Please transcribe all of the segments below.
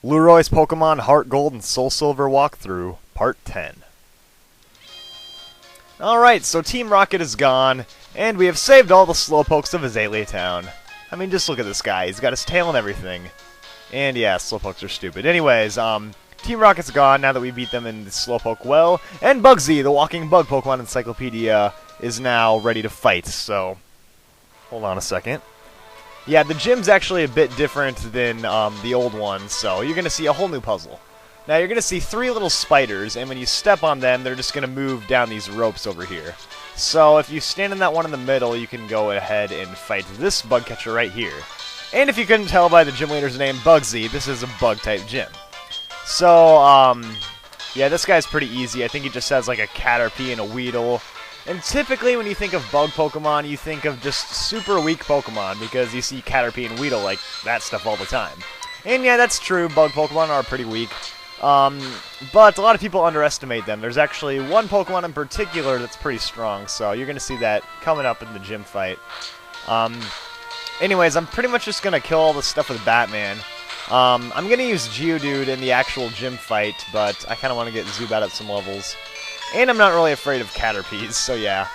Lueroi's Pokemon Heart Gold and Soul Silver Walkthrough, Part 10. Alright, so Team Rocket is gone, and we have saved all the Slowpokes of Azalea Town. I mean, just look at this guy. He's got his tail and everything. And yeah, Slowpokes are stupid. Anyways, Team Rocket's gone now that we beat them in the Slowpoke well, and Bugsy, the walking bug Pokemon encyclopedia, is now ready to fight, so hold on a second. Yeah, the gym's actually a bit different than the old one, so you're going to see a whole new puzzle. Now, you're going to see 3 little spiders, and when you step on them, they're just going to move down these ropes over here. So, if you stand in that one in the middle, you can go ahead and fight this bug catcher right here. And if you couldn't tell by the gym leader's name, Bugsy, this is a bug-type gym. So, yeah, this guy's pretty easy. I think he just has like a Caterpie and a Weedle. And typically when you think of bug Pokemon, you think of just super weak Pokemon, because you see Caterpie and Weedle like that stuff all the time. And yeah, that's true, bug Pokemon are pretty weak. But a lot of people underestimate them. There's actually one Pokemon in particular that's pretty strong, so you're going to see that coming up in the gym fight. Anyways, I'm pretty much just going to kill all this stuff with Batman. I'm going to use Geodude in the actual gym fight, but I kind of want to get Zubat at some levels. And I'm not really afraid of Caterpies, so yeah.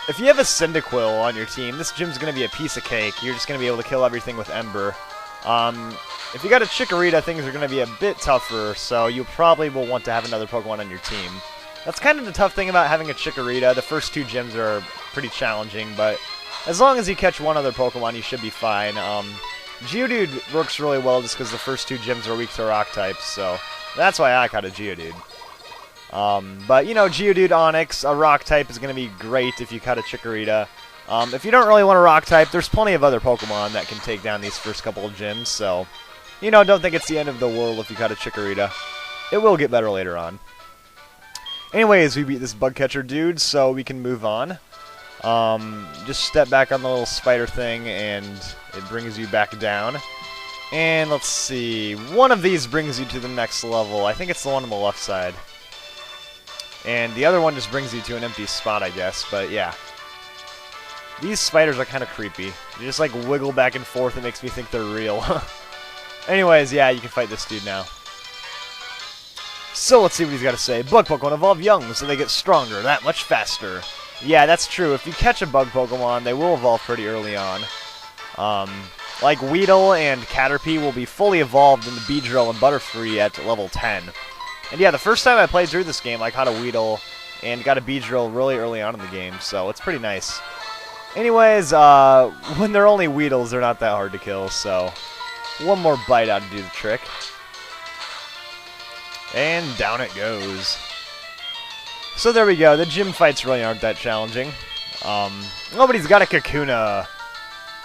If you have a Cyndaquil on your team, this gym's going to be a piece of cake. You're just going to be able to kill everything with Ember. If you got a Chikorita, things are going to be a bit tougher, so you probably will want to have another Pokemon on your team. That's kind of the tough thing about having a Chikorita. The first 2 gyms are pretty challenging, but as long as you catch one other Pokemon, you should be fine. Geodude works really well just because the first 2 gyms are weak to Rock types, so that's why I caught a Geodude. But, you know, Geodude, Onix, a Rock type is going to be great if you cut a Chikorita. If you don't really want a Rock type, there's plenty of other Pokemon that can take down these first couple of gyms, so, you know, don't think it's the end of the world if you cut a Chikorita. It will get better later on. Anyways, we beat this bug catcher dude, so we can move on. Just step back on the little spider thing, and it brings you back down. And let's see, one of these brings you to the next level. I think it's the one on the left side. And the other one just brings you to an empty spot, I guess, but yeah. These spiders are kind of creepy. They just like wiggle back and forth, it makes me think they're real. Anyways, yeah, you can fight this dude now. So let's see what he's got to say. Bug Pokemon evolve young, so they get stronger, that much faster. Yeah, that's true. If you catch a bug Pokemon, they will evolve pretty early on. Like Weedle and Caterpie will be fully evolved in the Beedrill and Butterfree at level 10. And yeah, the first time I played through this game, I caught a Weedle and got a Beedrill really early on in the game, so it's pretty nice. Anyways, when they're only Weedles, they're not that hard to kill, so one more bite out to do the trick. And down it goes. So there we go, the gym fights really aren't that challenging. Nobody's got a Kakuna.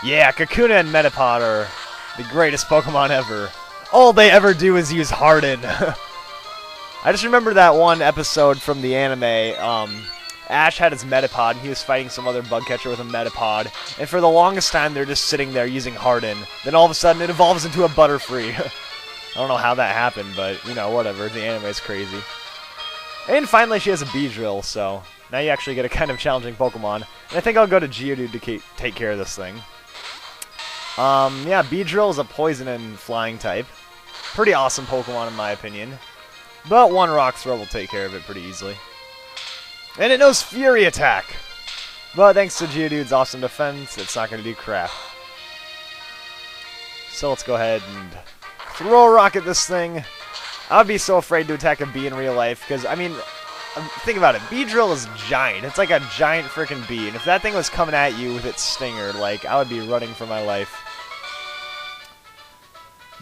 Yeah, Kakuna and Metapod are the greatest Pokemon ever. All they ever do is use Harden. I just remember that one episode from the anime. Ash had his Metapod, and he was fighting some other bug catcher with a Metapod. And for the longest time, they're just sitting there using Harden. Then all of a sudden, it evolves into a Butterfree. I don't know how that happened, but, you know, whatever. The anime's crazy. And finally, she has a Beedrill, so now you actually get a kind of challenging Pokemon. And I think I'll go to Geodude to take care of this thing. Yeah, Beedrill is a poison and flying type. Pretty awesome Pokemon, in my opinion. But one Rock Throw will take care of it pretty easily. And it knows Fury Attack! But thanks to Geodude's awesome defense, it's not going to do crap. So let's go ahead and throw a rock at this thing. I would be so afraid to attack a bee in real life, because, I mean, think about it. Beedrill is giant. It's like a giant freaking bee. And if that thing was coming at you with its stinger, like, I would be running for my life.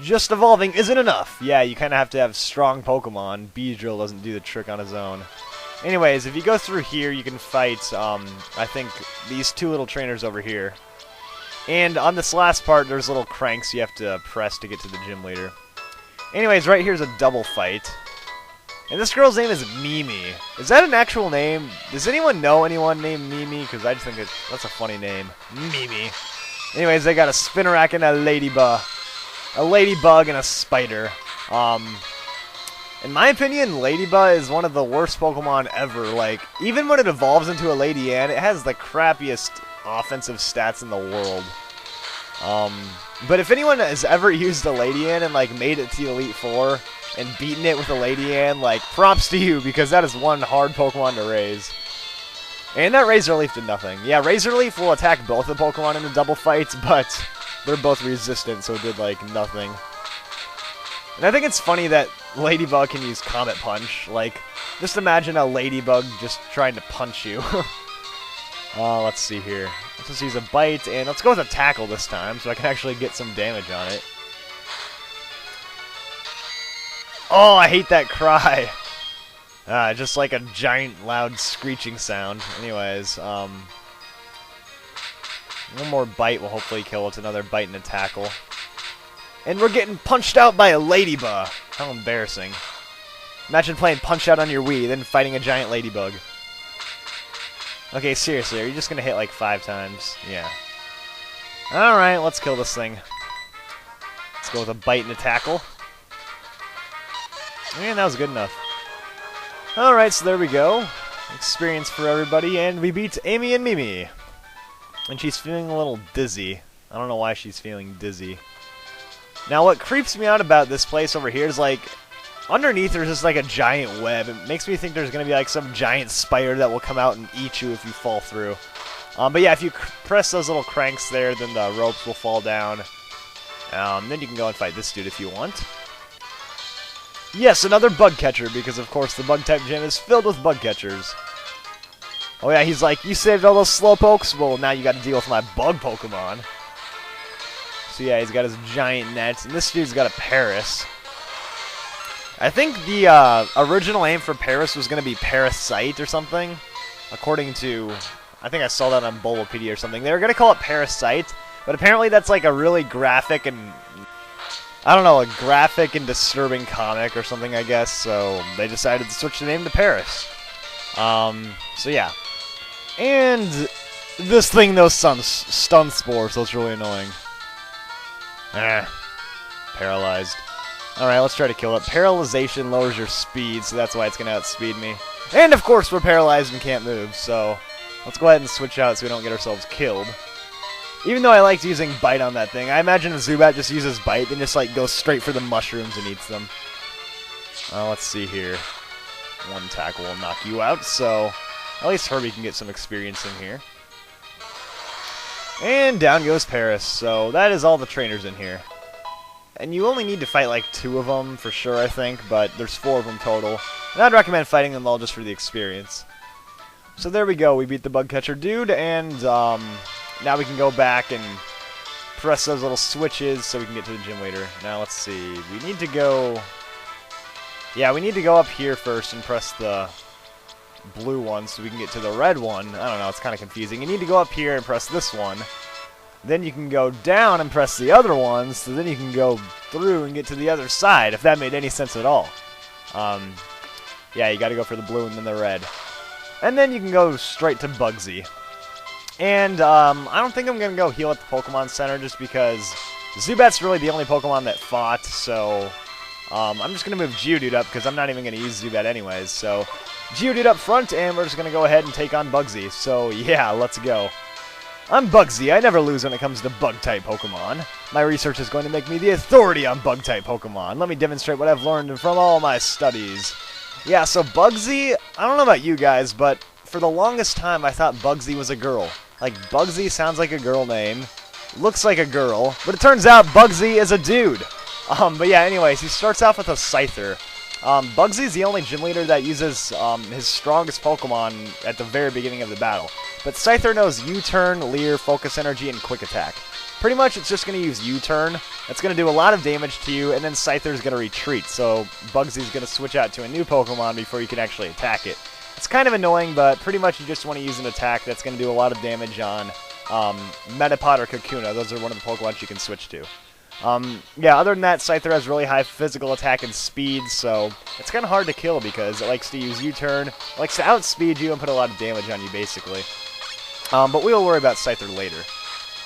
Just evolving isn't enough. Yeah, you kind of have to have strong Pokemon. Beedrill doesn't do the trick on his own. Anyways, if you go through here, you can fight, I think, these 2 little trainers over here. And on this last part, there's little cranks you have to press to get to the gym leader. Anyways, right here's a double fight. And this girl's name is Mimi. Is that an actual name? Does anyone know anyone named Mimi? Because I just think that's a funny name. Mimi. Anyways, they got a Spinarak and a Ladybug. A ladybug and a spider. In my opinion, Ladybug is one of the worst Pokemon ever. Like, even when it evolves into a Lady Ann, it has the crappiest offensive stats in the world. But if anyone has ever used a Ladian and like made it to the Elite Four and beaten it with a Ladian, like props to you, because that is one hard Pokemon to raise. And that Razor Leaf did nothing. Yeah, Razor Leaf will attack both the Pokemon in the double fights, but they're both resistant, so it did like nothing. And I think it's funny that Ladybug can use Comet Punch. Like, just imagine a Ladybug just trying to punch you. Let's see here. Let's just use a Bite, and let's go with a Tackle this time, so I can actually get some damage on it. Oh, I hate that cry. Just like a giant, loud, screeching sound. Anyways, one more Bite will hopefully kill it. Another Bite and a Tackle. And we're getting punched out by a Ladybug. How embarrassing. Imagine playing Punch-Out on your Wii, then fighting a giant Ladybug. Okay, seriously, are you just going to hit like 5 times? Yeah. Alright, let's kill this thing. Let's go with a Bite and a Tackle. And that was good enough. Alright, so there we go. Experience for everybody, and we beat Amy and Mimi. And she's feeling a little dizzy. I don't know why she's feeling dizzy. Now, what creeps me out about this place over here is, like, underneath there's just, like, a giant web. It makes me think there's going to be, like, some giant spider that will come out and eat you if you fall through. But yeah, if you press those little cranks there, then the ropes will fall down. Then you can go and fight this dude if you want. Yes, another bug catcher, because, of course, the Bug-type gym is filled with bug catchers. Oh yeah, he's like, you saved all those Slowpokes? Well, now you got to deal with my bug Pokemon. So yeah, he's got his giant net, and this dude's got a Parris. I think the original aim for Parris was going to be Parasite or something, according to, I think I saw that on Bulbapedia or something. They were going to call it Parasite, but apparently that's like a really graphic and, I don't know, a graphic and disturbing comic or something, I guess, so they decided to switch the name to Parris. So yeah. And this thing, though, stun Spore, so it's really annoying. Paralyzed. Alright, let's try to kill it. Paralyzation lowers your speed, so that's why it's going to outspeed me. And, of course, we're paralyzed and can't move, so let's go ahead and switch out so we don't get ourselves killed. Even though I liked using Bite on that thing, I imagine if Zubat just uses Bite, then just, like, goes straight for the mushrooms and eats them. Let's see here. One Tackle will knock you out, so at least Herbie can get some experience in here. And down goes Parris, so that is all the trainers in here. And you only need to fight like 2 of them for sure, I think, but there's 4 of them total. And I'd recommend fighting them all just for the experience. So there we go, we beat the bug catcher dude, and now we can go back and press those little switches so we can get to the gym leader. Now let's see, we need to go... Yeah, we need to go up here first and press the blue one so we can get to the red one. I don't know, it's kind of confusing. You need to go up here and press this one. Then you can go down and press the other one, so then you can go through and get to the other side, if that made any sense at all. Yeah, you gotta go for the blue and then the red. And then you can go straight to Bugsy. And I don't think I'm gonna go heal at the Pokemon Center just because Zubat's really the only Pokemon that fought, so I'm just gonna move Geodude up because I'm not even gonna use Zubat anyways, so Geodude up front, and we're just going to go ahead and take on Bugsy. So, yeah, let's go. I'm Bugsy. I never lose when it comes to Bug-type Pokemon. My research is going to make me the authority on Bug-type Pokemon. Let me demonstrate what I've learned from all my studies. Yeah, so Bugsy, I don't know about you guys, but for the longest time I thought Bugsy was a girl. Like, Bugsy sounds like a girl name, looks like a girl, but it turns out Bugsy is a dude. But yeah, anyways, he starts off with a Scyther. Bugsy's the only gym leader that uses his strongest Pokemon at the very beginning of the battle. But Scyther knows U-Turn, Leer, Focus Energy, and Quick Attack. Pretty much it's just going to use U-Turn. It's going to do a lot of damage to you, and then Scyther's going to retreat. So Bugsy's going to switch out to a new Pokemon before you can actually attack it. It's kind of annoying, but pretty much you just want to use an attack that's going to do a lot of damage on Metapod or Kakuna. Those are one of the Pokemon you can switch to. Yeah, other than that, Scyther has really high physical attack and speed, so it's kind of hard to kill because it likes to use U-Turn, likes to outspeed you and put a lot of damage on you, basically. But we'll worry about Scyther later.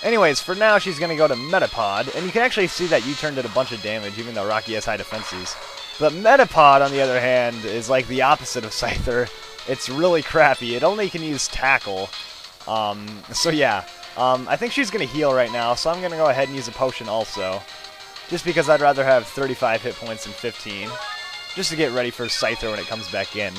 Anyways, for now, she's going to go to Metapod, and you can actually see that U-Turn did a bunch of damage, even though Rocky has high defenses. But Metapod, on the other hand, is like the opposite of Scyther. It's really crappy. It only can use Tackle. So yeah. I think she's going to heal right now, so I'm going to go ahead and use a potion also. Just because I'd rather have 35 hit points than 15. Just to get ready for Scyther when it comes back in.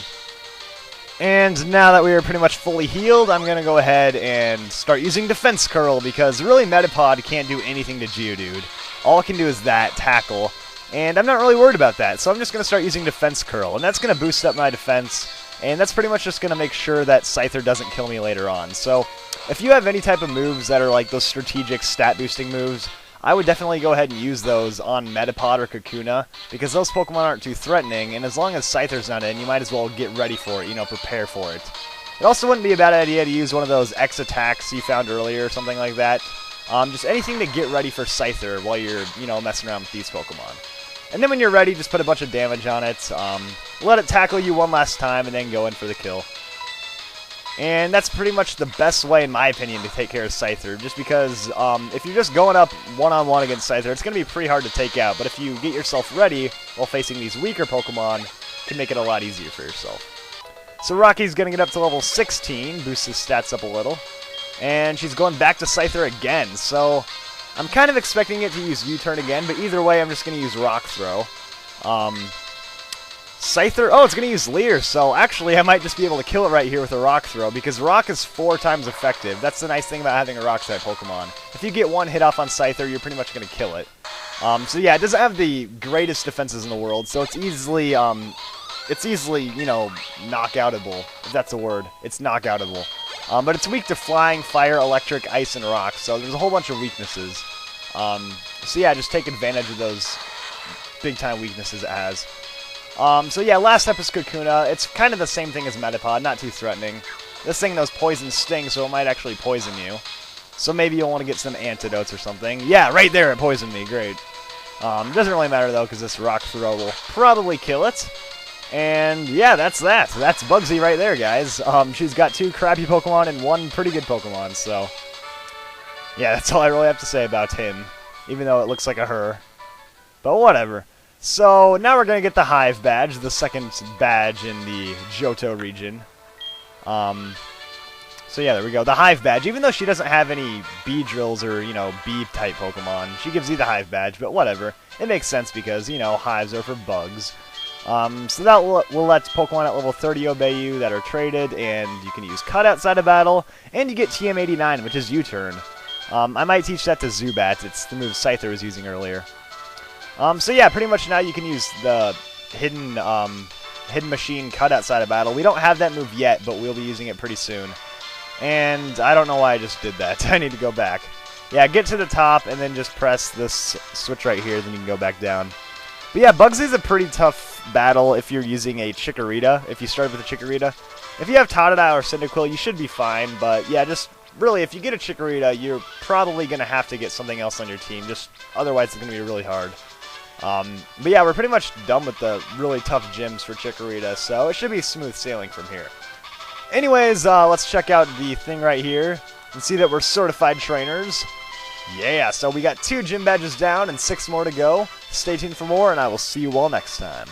And now that we are pretty much fully healed, I'm going to go ahead and start using Defense Curl, because really Metapod can't do anything to Geodude. All it can do is that, tackle, and I'm not really worried about that, so I'm just going to start using Defense Curl, and that's going to boost up my defense, and that's pretty much just going to make sure that Scyther doesn't kill me later on. So if you have any type of moves that are like those strategic stat boosting moves, I would definitely go ahead and use those on Metapod or Kakuna, because those Pokemon aren't too threatening, and as long as Scyther's not in, you might as well get ready for it, you know, prepare for it. It also wouldn't be a bad idea to use one of those X attacks you found earlier or something like that. Just anything to get ready for Scyther while you're, you know, messing around with these Pokemon. And then when you're ready, just put a bunch of damage on it, let it tackle you one last time, and then go in for the kill. And that's pretty much the best way, in my opinion, to take care of Scyther, just because if you're just going up one-on-one against Scyther, it's going to be pretty hard to take out, but if you get yourself ready while facing these weaker Pokemon, it can make it a lot easier for yourself. So Rocky's going to get up to level 16, boost his stats up a little, and she's going back to Scyther again, so I'm kind of expecting it to use U-turn again, but either way, I'm just going to use Rock Throw. Scyther, oh, it's going to use Leer, so actually I might just be able to kill it right here with a Rock Throw, because Rock is 4 times effective. That's the nice thing about having a Rock-type Pokemon. If you get one hit off on Scyther, you're pretty much going to kill it. So yeah, it doesn't have the greatest defenses in the world, so it's easily, you know, knockoutable, if that's a word. It's knockoutable. But it's weak to Flying, Fire, Electric, Ice, and Rock, so there's a whole bunch of weaknesses. So yeah, just take advantage of those big-time weaknesses it has. So yeah, last up is Kakuna. It's kind of the same thing as Metapod, not too threatening. This thing knows Poison Sting, so it might actually poison you. So maybe you'll want to get some antidotes or something. Yeah, right there, it poisoned me. Great. Doesn't really matter, though, because this Rock Throw will probably kill it. And yeah, that's that. That's Bugsy right there, guys. She's got 2 crappy Pokemon and 1 pretty good Pokemon, so yeah, that's all I really have to say about him, even though it looks like a her. But whatever. So now we're going to get the Hive badge, the second badge in the Johto region. So yeah, there we go. The Hive badge, even though she doesn't have any Beedrills or, you know, Bee-type Pokemon, she gives you the Hive badge, but whatever. It makes sense because, you know, Hives are for bugs. So that will let Pokemon at level 30 obey you that are traded, and you can use Cut outside of battle, and you get TM89, which is U-turn. I might teach that to Zubat. It's the move Scyther was using earlier. So yeah, pretty much now you can use the hidden machine Cut outside of battle. We don't have that move yet, but we'll be using it pretty soon. And I don't know why I just did that. I need to go back. Yeah, get to the top and then just press this switch right here, then you can go back down. But yeah, Bugsy's a pretty tough battle if you're using a Chikorita, if you start with a Chikorita. If you have Totodile or Cyndaquil, you should be fine, but yeah, just really, if you get a Chikorita, you're probably going to have to get something else on your team, just otherwise it's going to be really hard. But yeah, we're pretty much done with the really tough gyms for Chikorita, so it should be smooth sailing from here. Anyways, let's check out the thing right here and see that we're certified trainers. Yeah, so we got 2 gym badges down and 6 more to go. Stay tuned for more, and I will see you all next time.